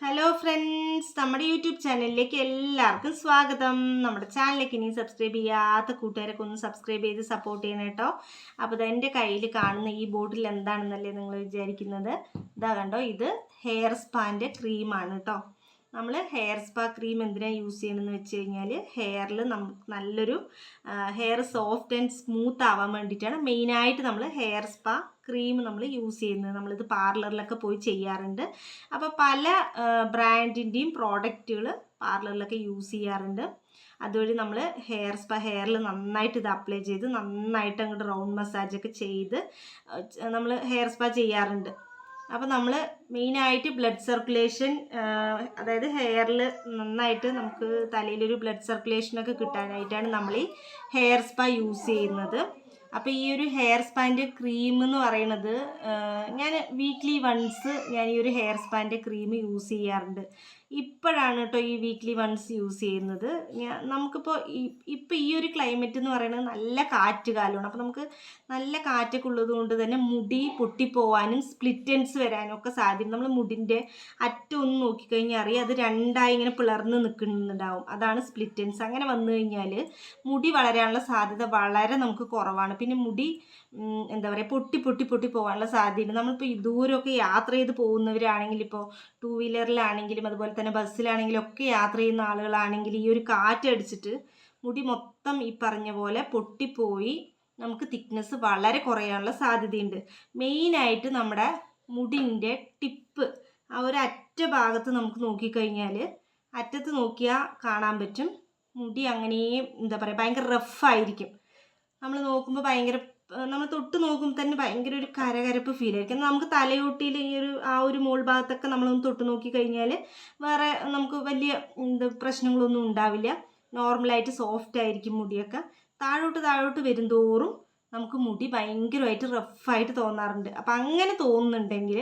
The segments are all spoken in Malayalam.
ഹലോ ഫ്രണ്ട്സ്, നമ്മുടെ യൂട്യൂബ് ചാനലിലേക്ക് എല്ലാവർക്കും സ്വാഗതം. നമ്മുടെ ചാനലിലേക്ക് ഇനി സബ്സ്ക്രൈബ് ചെയ്യാത്ത കൂട്ടുകാരൊക്കെ ഒന്ന് സബ്സ്ക്രൈബ് ചെയ്ത് സപ്പോർട്ട് ചെയ്യണം കേട്ടോ. അപ്പോൾ എൻ്റെ കയ്യിൽ കാണുന്ന ഈ ബോട്ടിൽ എന്താണെന്നല്ലേ നിങ്ങൾ വിചാരിക്കുന്നത്? ഇതാ കണ്ടോ, ഇത് ഹെയർ സ്പാൻ്റെ ക്രീമാണ് കേട്ടോ. നമ്മൾ ഹെയർ സ്പാ ക്രീം എന്തിനാണ് യൂസ് ചെയ്യണമെന്ന് വെച്ച് കഴിഞ്ഞാൽ ഹെയറിൽ നമുക്ക് നല്ലൊരു ഹെയർ സോഫ്റ്റ് ആൻഡ് സ്മൂത്ത് ആവാൻ വേണ്ടിയിട്ടാണ് മെയിനായിട്ട് നമ്മൾ ഹെയർ സ്പാ ക്രീം നമ്മൾ യൂസ് ചെയ്യുന്നത്. നമ്മളിത് പാർലറിലൊക്കെ പോയി ചെയ്യാറുണ്ട്. അപ്പോൾ പല ബ്രാൻഡിൻ്റെയും പ്രോഡക്റ്റുകൾ പാർലറിലൊക്കെ യൂസ് ചെയ്യാറുണ്ട്. അതുവഴി നമ്മൾ ഹെയറിൽ നന്നായിട്ട് ഇത് അപ്ലൈ ചെയ്ത് നന്നായിട്ട് അങ്ങോട്ട് റൗണ്ട് മസാജൊക്കെ ചെയ്ത് നമ്മൾ ഹെയർ സ്പാ ചെയ്യാറുണ്ട്. അപ്പോൾ നമ്മൾ മെയിനായിട്ട് ബ്ലഡ് സർക്കുലേഷൻ, അതായത് ഹെയറിൽ നന്നായിട്ട് നമുക്ക് തലയിലൊരു ബ്ലഡ് സർക്കുലേഷനൊക്കെ കിട്ടാനായിട്ടാണ് നമ്മൾ ഈ ഹെയർ സ്പാ യൂസ് ചെയ്യുന്നത്. അപ്പോൾ ഈ ഒരു ഹെയർ സ്പാൻ്റെ ക്രീം എന്ന് പറയുന്നത് ഞാൻ വീക്ക്ലി വൺസ് ഞാൻ ഈ ഒരു ഹെയർ സ്പാൻ്റെ ക്രീം യൂസ് ചെയ്യാറുണ്ട്. ഇപ്പോഴാണ് കേട്ടോ ഈ വീക്ക്ലി വൺസ് യൂസ് ചെയ്യുന്നത്. നമുക്കിപ്പോൾ ഇപ്പോൾ ഈ ഒരു ക്ലൈമറ്റ് എന്ന് പറയുന്നത് നല്ല കാറ്റ് കാലമാണ്. അപ്പോൾ നമുക്ക് നല്ല കാറ്റൊക്കെ ഉള്ളത് കൊണ്ട് തന്നെ മുടി പൊട്ടിപ്പോവാനും സ്പ്ലിറ്റ് എൻഡ്സ് വരാനും ഒക്കെ സാധ്യത. നമ്മൾ മുടിൻ്റെ അറ്റം ഒന്ന് നോക്കിക്കഴിഞ്ഞാൽ അറിയാം, അത് രണ്ടായി ഇങ്ങനെ പിളർന്ന് നിൽക്കുന്നുണ്ടാവും. അതാണ് സ്പ്ലിറ്റ് എൻഡ്സ്. അങ്ങനെ വന്നു കഴിഞ്ഞാൽ മുടി വളരാനുള്ള സാധ്യത വളരെ നമുക്ക് കുറവാണ്. പിന്നെ മുടി എന്താ പറയുക, പൊട്ടി പോകാനുള്ള സാധ്യതയുണ്ട്. നമ്മളിപ്പോൾ ദൂരമൊക്കെ യാത്ര ചെയ്ത് പോകുന്നവരാണെങ്കിൽ, ഇപ്പോൾ 2 വീലറിലാണെങ്കിലും അതുപോലെ തന്നെ ബസ്സിലാണെങ്കിലും ഒക്കെ യാത്ര ചെയ്യുന്ന ആളുകളാണെങ്കിൽ ഈ ഒരു കാറ്റടിച്ചിട്ട് മുടി മൊത്തം ഈ പറഞ്ഞ പോലെ പൊട്ടിപ്പോയി നമുക്ക് തിക്നെസ് വളരെ കുറയാനുള്ള സാധ്യതയുണ്ട്. മെയിനായിട്ട് നമ്മുടെ മുടിൻ്റെ ടിപ്പ്, ആ ഒരു അറ്റ ഭാഗത്ത് നമുക്ക് നോക്കിക്കഴിഞ്ഞാൽ അറ്റത്ത് നോക്കിയാൽ കാണാൻ പറ്റും മുടി അങ്ങനെ എന്താ പറയുക ഭയങ്കര റഫായിരിക്കും. നമ്മൾ നോക്കുമ്പോൾ നമ്മൾ തൊട്ട് നോക്കുമ്പോൾ തന്നെ ഭയങ്കര ഒരു കരകരപ്പ് ഫീൽ ആയിരിക്കും. നമുക്ക് തലയോട്ടിയിൽ ഈ ആ ഒരു മോൾ ഭാഗത്തൊക്കെ നമ്മളൊന്ന് തൊട്ട് നോക്കി കഴിഞ്ഞാൽ വേറെ നമുക്ക് വലിയ പ്രശ്നങ്ങളൊന്നും ഉണ്ടാവില്ല. നോർമലായിട്ട് സോഫ്റ്റ് ആയിരിക്കും മുടിയൊക്കെ. താഴോട്ട് വരുംതോറും നമുക്ക് മുടി ഭയങ്കരമായിട്ട് റഫായിട്ട് തോന്നാറുണ്ട്. അപ്പം അങ്ങനെ തോന്നുന്നുണ്ടെങ്കിൽ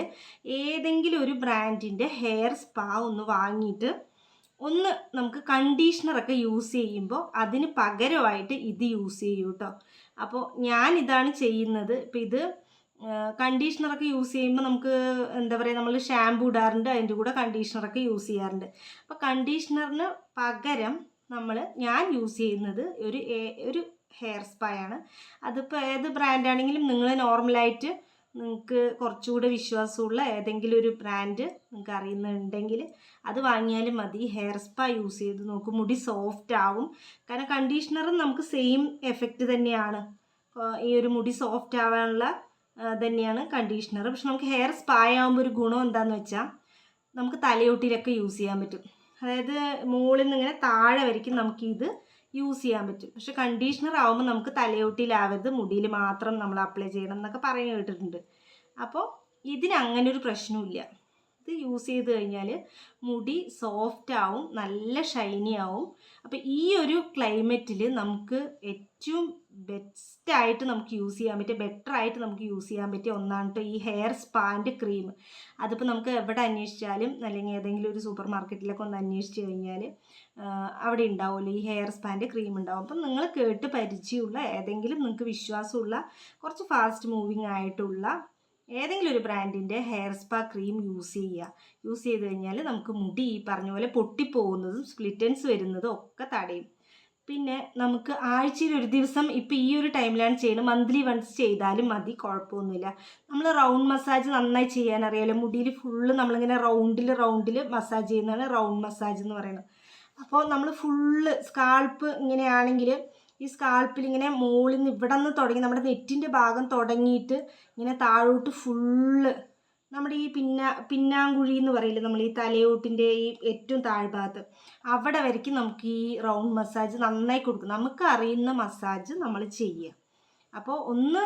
ഏതെങ്കിലും ഒരു ബ്രാൻഡിൻ്റെ ഹെയർ സ്പാ ഒന്ന് വാങ്ങിയിട്ട് ഒന്ന് നമുക്ക് കണ്ടീഷണറൊക്കെ യൂസ് ചെയ്യുമ്പോൾ അതിന് പകരമായിട്ട് ഇത് യൂസ് ചെയ്യൂ കേട്ടോ. അപ്പോൾ ഞാനിതാണ് ചെയ്യുന്നത്. ഇപ്പോൾ ഇത് കണ്ടീഷണറൊക്കെ യൂസ് ചെയ്യുമ്പോൾ നമുക്ക് എന്താ പറയുക, നമ്മൾ ഷാമ്പു ഇടാറുണ്ട്, അതിൻ്റെ കൂടെ കണ്ടീഷണറൊക്കെ യൂസ് ചെയ്യാറുണ്ട്. അപ്പോൾ കണ്ടീഷണറിന് പകരം ഞാൻ യൂസ് ചെയ്യുന്നത് ഒരു ഹെയർ സ്പായാണ്. അതിപ്പോൾ ഏത് ബ്രാൻഡാണെങ്കിലും നിങ്ങൾ നോർമലായിട്ട് നിങ്ങൾക്ക് കുറച്ചുകൂടെ വിശ്വാസമുള്ള ഏതെങ്കിലും ഒരു ബ്രാൻഡ് നിങ്ങൾക്ക് അറിയുന്നുണ്ടെങ്കിൽ അത് വാങ്ങിയാലും മതി. ഹെയർ സ്പാ യൂസ് ചെയ്ത് നോക്കും, മുടി സോഫ്റ്റ് ആവും. കാരണം കണ്ടീഷണറും നമുക്ക് സെയിം എഫക്റ്റ് തന്നെയാണ്, ഈ ഒരു മുടി സോഫ്റ്റ് ആവാനുള്ള തന്നെയാണ് കണ്ടീഷണർ. പക്ഷെ നമുക്ക് ഹെയർ സ്പാ ആകുമ്പോൾ ഒരു ഗുണം എന്താണെന്ന് വെച്ചാൽ നമുക്ക് തലയോട്ടിയിലൊക്കെ യൂസ് ചെയ്യാൻ പറ്റും. അതായത് മുകളിൽ നിന്ന് ഇങ്ങനെ താഴെ വരയ്ക്കും നമുക്കിത് യൂസ് ചെയ്യാൻ പറ്റും. പക്ഷെ കണ്ടീഷണർ ആകുമ്പോൾ നമുക്ക് തലയോട്ടിയിലാവരുത്, മുടിയിൽ മാത്രം നമ്മൾ അപ്ലൈ ചെയ്യണം എന്നൊക്കെ പറഞ്ഞു കേട്ടിട്ടുണ്ട്. അപ്പോൾ ഇതിന് അങ്ങനെ ഒരു പ്രശ്നമില്ല. ഇത് യൂസ് ചെയ്ത് കഴിഞ്ഞാൽ മുടി സോഫ്റ്റ് ആവും, നല്ല ഷൈനി ആവും. അപ്പോൾ ഈ ഒരു ക്ലൈമറ്റിൽ നമുക്ക് ഏറ്റവും ബെസ്റ്റായിട്ട് നമുക്ക് യൂസ് ചെയ്യാൻ പറ്റിയ, ബെറ്ററായിട്ട് നമുക്ക് യൂസ് ചെയ്യാൻ പറ്റിയ ഒന്നാണ് കേട്ടോ ഈ ഹെയർ സ്പാൻ്റെ ക്രീം. അതിപ്പോൾ നമുക്ക് എവിടെ അന്വേഷിച്ചാലും അല്ലെങ്കിൽ ഏതെങ്കിലും ഒരു സൂപ്പർ മാർക്കറ്റിലൊക്കെ ഒന്ന് അന്വേഷിച്ച് കഴിഞ്ഞാൽ അവിടെ ഉണ്ടാവുമല്ലോ ഈ ഹെയർ സ്പാൻ്റെ ക്രീം ഉണ്ടാവും. അപ്പം നിങ്ങൾ കേട്ട് പരിചയമുള്ള ഏതെങ്കിലും നിങ്ങൾക്ക് വിശ്വാസമുള്ള കുറച്ച് ഫാസ്റ്റ് മൂവിങ് ആയിട്ടുള്ള ഏതെങ്കിലും ഒരു ബ്രാൻഡിൻ്റെ ഹെയർ സ്പാ ക്രീം യൂസ് ചെയ്യുക. യൂസ് ചെയ്ത് കഴിഞ്ഞാൽ നമുക്ക് മുടി ഈ പറഞ്ഞ പോലെ പൊട്ടിപ്പോകുന്നതും സ്പ്ലിറ്റൻസ് വരുന്നതും ഒക്കെ തടയും. പിന്നെ നമുക്ക് ആഴ്ചയിൽ ഒരു ദിവസം, ഇപ്പോൾ ഈ ഒരു ടൈമിലാണ് ചെയ്യുന്നത്, മന്ത്ലി വൺസ് ചെയ്താലും മതി, കുഴപ്പമൊന്നുമില്ല. നമ്മൾ റൗണ്ട് മസാജ് നന്നായി ചെയ്യാനറിയാലോ, മുടിയിൽ ഫുള്ള് നമ്മളിങ്ങനെ റൗണ്ടിൽ മസാജ് ചെയ്യുന്നതാണ് റൗണ്ട് മസാജ് എന്ന് പറയുന്നത്. അപ്പോൾ നമ്മൾ ഫുള്ള് സ്കാൾപ്പ് ഇങ്ങനെയാണെങ്കിൽ ഈ സ്കാൾപ്പിൽ ഇങ്ങനെ മുകളിൽ നിന്ന് ഇവിടെ നിന്ന് തുടങ്ങി നമ്മുടെ നെറ്റിൻ്റെ ഭാഗം തുടങ്ങിയിട്ട് ഇങ്ങനെ താഴോട്ട് ഫുള്ള് നമ്മുടെ ഈ പിന്നാങ്കുഴി എന്ന് പറയില്ലേ, നമ്മൾ ഈ തലയോട്ടിൻ്റെ ഈ ഏറ്റവും താഴ്ഭാഗത്ത് അവിടെ വരയ്ക്കും നമുക്ക് ഈ റൗണ്ട് മസാജ് നന്നായി കൊടുക്കും. നമുക്ക് അറിയുന്ന മസാജ് നമ്മൾ ചെയ്യുക. അപ്പോൾ ഒന്ന്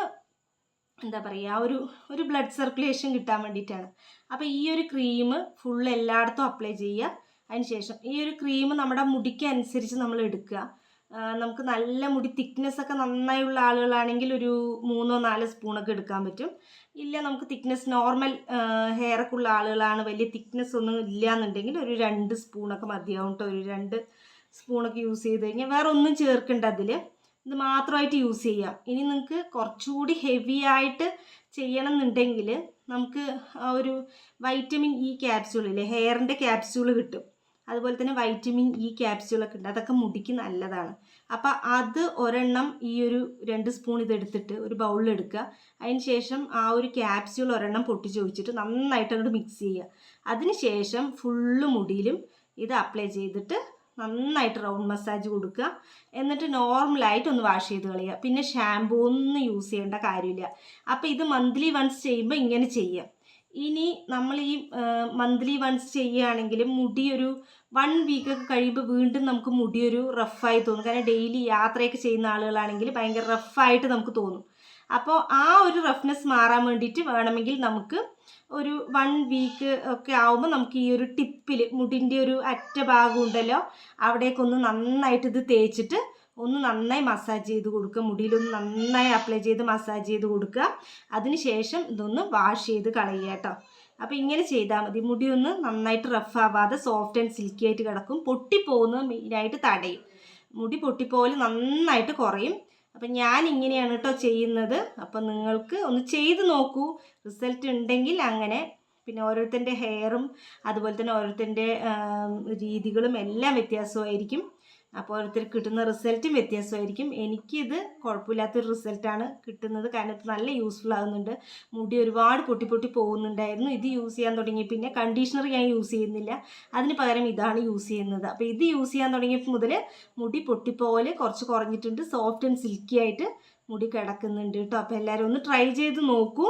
എന്താ പറയുക, ഒരു ബ്ലഡ് സർക്കുലേഷൻ കിട്ടാൻ വേണ്ടിയിട്ടാണ്. അപ്പോൾ ഈ ഒരു ക്രീം ഫുൾ എല്ലായിടത്തും അപ്ലൈ ചെയ്യുക. അതിനുശേഷം ഈ ഒരു ക്രീം നമ്മുടെ മുടിക്ക് അനുസരിച്ച് നമ്മൾ എടുക്കുക. നമുക്ക് നല്ല മുടി തിക്നെസ്സൊക്കെ നന്നായുള്ള ആളുകളാണെങ്കിൽ ഒരു 3-4 സ്പൂണൊക്കെ എടുക്കാൻ പറ്റും. ഇല്ല, നമുക്ക് തിക്നെസ് നോർമൽ ഹെയറൊക്കെ ഉള്ള ആളുകളാണ്, വലിയ തിക്നെസ് ഒന്നും ഇല്ല എന്നുണ്ടെങ്കിൽ ഒരു 2 സ്പൂണൊക്കെ മതിയാവും കേട്ടോ. ഒരു 2 സ്പൂണൊക്കെ യൂസ് ചെയ്ത് കഴിഞ്ഞാൽ വേറെ ഒന്നും ചേർക്കണ്ട അതിൽ, ഇത് മാത്രമായിട്ട് യൂസ് ചെയ്യാം. ഇനി നിങ്ങൾക്ക് കുറച്ചുകൂടി ഹെവി ആയിട്ട് ചെയ്യണം എന്നുണ്ടെങ്കിൽ നമുക്ക് ഒരു വൈറ്റമിൻ ഇ ക്യാപ്സ്യൂളില്ലേ, ഹെയറിൻ്റെ ക്യാപ്സ്യൂൾ കിട്ടും. അതുപോലെ തന്നെ വൈറ്റമിൻ ഇ ക്യാപ്സ്യൂളൊക്കെ ഉണ്ട്, അതൊക്കെ മുടിക്ക് നല്ലതാണ്. അപ്പോൾ അത് ഒരെണ്ണം ഈ ഒരു 2 സ്പൂൺ ഇതെടുത്തിട്ട് ഒരു ബൗളിലെടുക്കുക. അതിന് ശേഷം ആ ഒരു ക്യാപ്സ്യൂൾ ഒരെണ്ണം പൊട്ടിച്ച് ഒഴിച്ചിട്ട് നന്നായിട്ട് അങ്ങോട്ട് മിക്സ് ചെയ്യുക. അതിന് ശേഷം ഫുള്ള് മുടിയിലും ഇത് അപ്ലൈ ചെയ്തിട്ട് നന്നായിട്ട് റൗണ്ട് മസാജ് കൊടുക്കുക. എന്നിട്ട് നോർമലായിട്ട് ഒന്ന് വാഷ് ചെയ്ത് കളയുക. പിന്നെ ഷാമ്പൂ ഒന്നും യൂസ് ചെയ്യേണ്ട കാര്യമില്ല. അപ്പോൾ ഇത് മന്ത്ലി വൺസ് ചെയ്യുമ്പോൾ ഇങ്ങനെ ചെയ്യാം. ഇനി നമ്മൾ ഈ മന്ത്ലി വൺസ് ചെയ്യുകയാണെങ്കിൽ മുടി ഒരു 1 വീക്കൊക്കെ കഴിയുമ്പോൾ വീണ്ടും നമുക്ക് മുടി ഒരു റഫായി തോന്നും. കാരണം ഡെയിലി യാത്രയൊക്കെ ചെയ്യുന്ന ആളുകളാണെങ്കിൽ ഭയങ്കര റഫായിട്ട് നമുക്ക് തോന്നും. അപ്പോൾ ആ ഒരു റഫ്നെസ് മാറാൻ വേണ്ടിയിട്ട് വേണമെങ്കിൽ നമുക്ക് ഒരു 1 വീക്ക് ഒക്കെ ആവുമ്പോൾ നമുക്ക് ഈ ഒരു ടിപ്പിൽ മുടിൻ്റെ ഒരു അറ്റ ഭാഗം ഉണ്ടല്ലോ, അവിടേക്കൊന്ന് നന്നായിട്ട് ഇത് തേച്ചിട്ട് ഒന്ന് നന്നായി മസാജ് ചെയ്ത് കൊടുക്കുക. മുടിയിലൊന്ന് നന്നായി അപ്ലൈ ചെയ്ത് മസാജ് ചെയ്ത് കൊടുക്കുക. അതിന് ശേഷം ഇതൊന്ന് വാഷ് ചെയ്ത് കളയുക കേട്ടോ. അപ്പോൾ ഇങ്ങനെ ചെയ്താൽ മതി. മുടി ഒന്ന് നന്നായിട്ട് റഫാവാതെ സോഫ്റ്റ് ആൻഡ് സിൽക്കി ആയിട്ട് കിടക്കും. പൊട്ടിപ്പോകുന്നത് മെയിനായിട്ട് തടയും. മുടി പൊട്ടിപ്പോകൽ നന്നായിട്ട് കുറയും. അപ്പം ഞാൻ ഇങ്ങനെയാണ് കേട്ടോ ചെയ്യുന്നത്. അപ്പം നിങ്ങൾക്ക് ഒന്ന് ചെയ്ത് നോക്കൂ. റിസൾട്ട് ഉണ്ടെങ്കിൽ അങ്ങനെ. പിന്നെ ഓരോരുത്തരുടെ ഹെയറും അതുപോലെ തന്നെ ഓരോരുത്തരുടെ രീതികളും എല്ലാം വ്യത്യാസമായിരിക്കും. അപ്പോൾ ഓരോരുത്തർക്ക് കിട്ടുന്ന റിസൾട്ടും വ്യത്യാസമായിരിക്കും. എനിക്കിത് കുഴപ്പമില്ലാത്തൊരു റിസൾട്ടാണ് കിട്ടുന്നത്. കാരണം ഇത് നല്ല യൂസ്ഫുൾ ആകുന്നുണ്ട്. മുടി ഒരുപാട് പൊട്ടി പോകുന്നുണ്ടായിരുന്നു. ഇത് യൂസ് ചെയ്യാൻ തുടങ്ങി പിന്നെ കണ്ടീഷണർ ഞാൻ യൂസ് ചെയ്യുന്നില്ല, അതിന് പകരം ഇതാണ് യൂസ് ചെയ്യുന്നത്. അപ്പോൾ ഇത് യൂസ് ചെയ്യാൻ തുടങ്ങിയപ്പോൾ മുതൽ മുടി പൊട്ടിപ്പോലെ കുറച്ച് കുറഞ്ഞിട്ടുണ്ട്. സോഫ്റ്റ് ആൻഡ് സിൽക്കി ആയിട്ട് മുടി കിടക്കുന്നുണ്ട് കേട്ടോ. അപ്പോൾ എല്ലാവരും ഒന്ന് ട്രൈ ചെയ്ത് നോക്കൂ.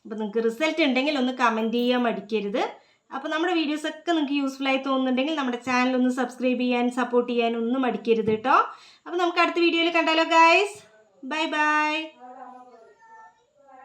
അപ്പോൾ നിങ്ങൾക്ക് റിസൾട്ട് ഉണ്ടെങ്കിൽ ഒന്ന് കമൻറ്റ് ചെയ്യാൻ മടിക്കരുത്. അപ്പോൾ നമ്മുടെ വീഡിയോസൊക്കെ നിങ്ങൾക്ക് യൂസ്ഫുൾ ആയി തോന്നുന്നുണ്ടെങ്കിൽ നമ്മുടെ ചാനൽ ഒന്ന് സബ്സ്ക്രൈബ് ചെയ്യാൻ സപ്പോർട്ട് ചെയ്യാൻ ഒന്നും മടിക്കരുത് കേട്ടോ. അപ്പോൾ നമുക്ക് അടുത്ത വീഡിയോയിൽ കണ്ടാലോ ഗൈസ്. Bye bye.